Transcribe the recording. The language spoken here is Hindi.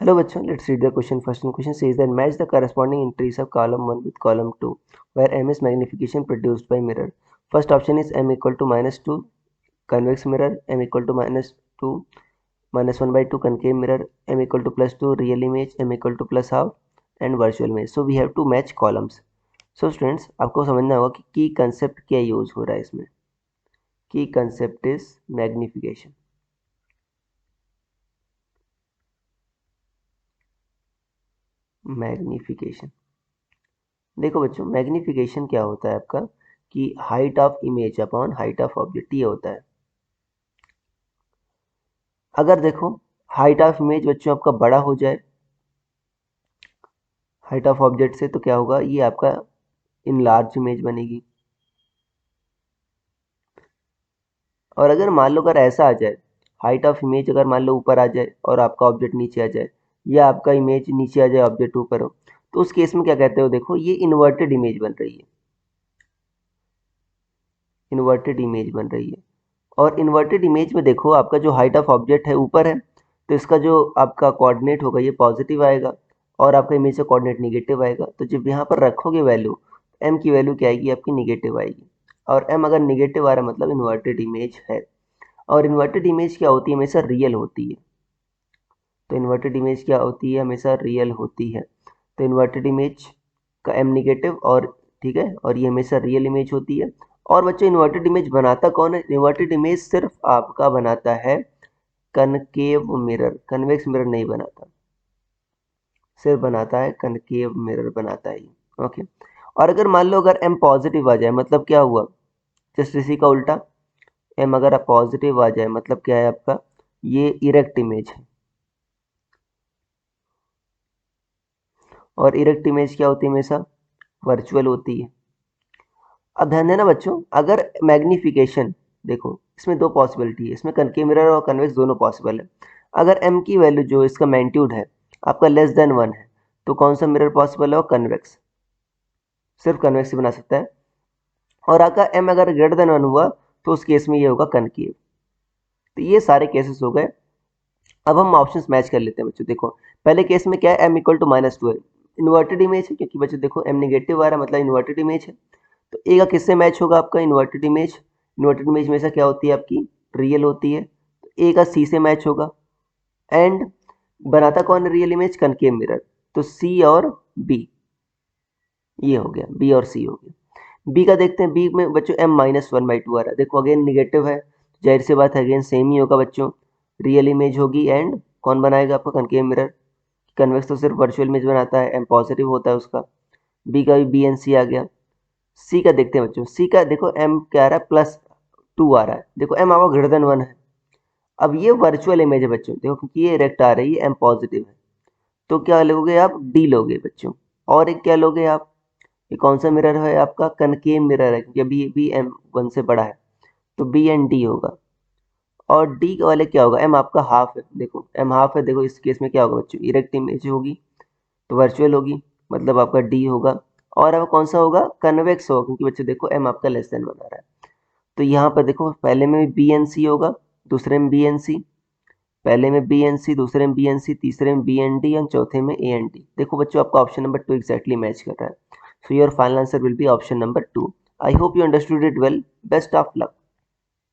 Hello bachchan, let's read the question. First question says that match the corresponding entries of column 1 with column 2 where m is magnification produced by mirror. First option is m equal to -2 convex mirror, m equal to -2 -1 by 2 concave mirror, m equal to +2 real image, m equal to +half and virtual image. So we have to match columns. So students आपको समझना होगा कि की कंसेप्ट क्या यूज हो रहा है इसमें. की कंसेप्ट इज मैग्निफिकेशन. मैग्निफिकेशन देखो बच्चों, मैग्निफिकेशन क्या होता है आपका कि height of image upon height of object, ये होता है. अगर देखो हाइट ऑफ इमेज बच्चों आपका बड़ा हो जाए हाइट ऑफ ऑब्जेक्ट से, तो क्या होगा, ये आपका इन लार्ज इमेज बनेगी. और अगर मान लो अगर ऐसा आ जाए, हाइट ऑफ इमेज अगर मान लो ऊपर आ जाए और आपका ऑब्जेक्ट नीचे आ जाए, या आपका इमेज नीचे आ जाए ऑब्जेक्ट ऊपर हो, तो उस केस में क्या कहते हो, देखो ये इन्वर्टेड इमेज बन रही है. इन्वर्टेड इमेज बन रही है. और इन्वर्टेड इमेज में देखो आपका जो हाइट ऑफ ऑब्जेक्ट है ऊपर है, तो इसका जो आपका कोऑर्डिनेट होगा ये पॉजिटिव आएगा और आपका इमेज का कोऑर्डिनेट निगेटिव आएगा. तो जब यहाँ पर रखोगे वैल्यू, एम की वैल्यू क्या आएगी आपकी, निगेटिव आएगी. और एम अगर निगेटिव आ रहा है मतलब इन्वर्टेड इमेज है. और इन्वर्टेड इमेज क्या होती है, हमेशा रियल होती है. तो इन्वर्टेड इमेज क्या होती है, हमेशा रियल होती है. तो इन्वर्टेड इमेज का एम निगेटिव और ठीक है, और ये हमेशा रियल इमेज होती है. और बच्चों इन्वर्टेड इमेज बनाता कौन है, इन्वर्टेड इमेज सिर्फ आपका बनाता है कनकेव मिरर, कन्वेक्स मिरर नहीं बनाता. सिर्फ बनाता है कनकेव मिरर बनाता है ये. ओके. और अगर मान लो अगर एम पॉजिटिव आ जाए, मतलब क्या हुआ, जस्ट इसी का उल्टा. एम अगर पॉजिटिव आ जाए मतलब क्या है आपका, ये इरेक्ट इमेज है. और इरेक्ट इमेज क्या होती है, हमेशा वर्चुअल होती है. अब ध्यान देना बच्चों, अगर मैग्निफिकेशन, देखो इसमें दो पॉसिबिलिटी है, इसमें कनकेव मिरर और कन्वेक्स दोनों पॉसिबल है. अगर एम की वैल्यू जो इसका मैग्नीट्यूड है आपका <1 है, तो कौन सा मिरर पॉसिबल है, और कन्वेक्स. सिर्फ कन्वेक्स ही बना सकता है. और आपका एम अगर >1 हुआ तो उस केस में ये होगा कनकेव. तो ये सारे केसेस हो गए. अब हम ऑप्शंस मैच कर लेते हैं बच्चों. देखो पहले केस में क्या है, एम इक्वल टू -2 है, इन्वर्टेड इमेज है, क्योंकि बच्चों देखो एम निगेटिव आ रहा है मतलब इन्वर्टेड इमेज है. तो ए का किससे मैच होगा आपका, इन्वर्टेड इमेज. इन्वर्टेड इमेज हमेशा क्या होती है आपकी, रियल होती है. तो ए का सी से मैच होगा. एंड बनाता कौन है रियल इमेज, कनकेव मिरर. तो सी और बी, ये हो गया, बी और सी हो गया. बी का देखते हैं. बी में बच्चों एम -1/2 आ रहा है. देखो अगेन निगेटिव है, जाहिर सी बात है अगेन सेम ही होगा बच्चों, रियल इमेज होगी. एंड कौन बनाएगा आपका, कनकेव मिरर. कन्वेक्स तो सिर्फ वर्चुअल इमेज बनाता है, एम पॉजिटिव होता है उसका. बी का भी बी एन सी आ गया. सी का देखते हैं बच्चों. सी का देखो एम क्या आ रहा है, +2 आ रहा है. देखो एम आपका >1 है. अब ये वर्चुअल इमेज है बच्चों, देखो क्योंकि ये इरेक्ट आ रही है, एम पॉजिटिव है. तो क्या लोगे आप, डी लोगे बच्चों. और एक क्या लोगे आप, ये कौन सा मिरर है आपका, कनकेव मिरर है, क्योंकि अभी भी M1 से बड़ा है. तो बी एंड डी होगा. और डी वाले क्या होगा, एम आपका हाफ है. देखो एम हाफ है, देखो इस केस में क्या होगा बच्चों, इरेक्ट इमेज होगी तो वर्चुअल होगी, मतलब आपका डी होगा. और अब कौन सा होगा, कन्वेक्स होगा, क्योंकि बच्चों देखो एम आपका <1 आ रहा है. तो यहाँ पर देखो पहले में बी एन सी होगा, दूसरे में बी एन सी. पहले में बी एन सी, दूसरे में बी एन सी, तीसरे में बी एन डी और चौथे में ए एन डी. देखो बच्चों आपका ऑप्शन नंबर 2 एग्जैक्टली मैच कर रहा है. So your final answer will be option number 2. I hope you understood it well. Best of luck.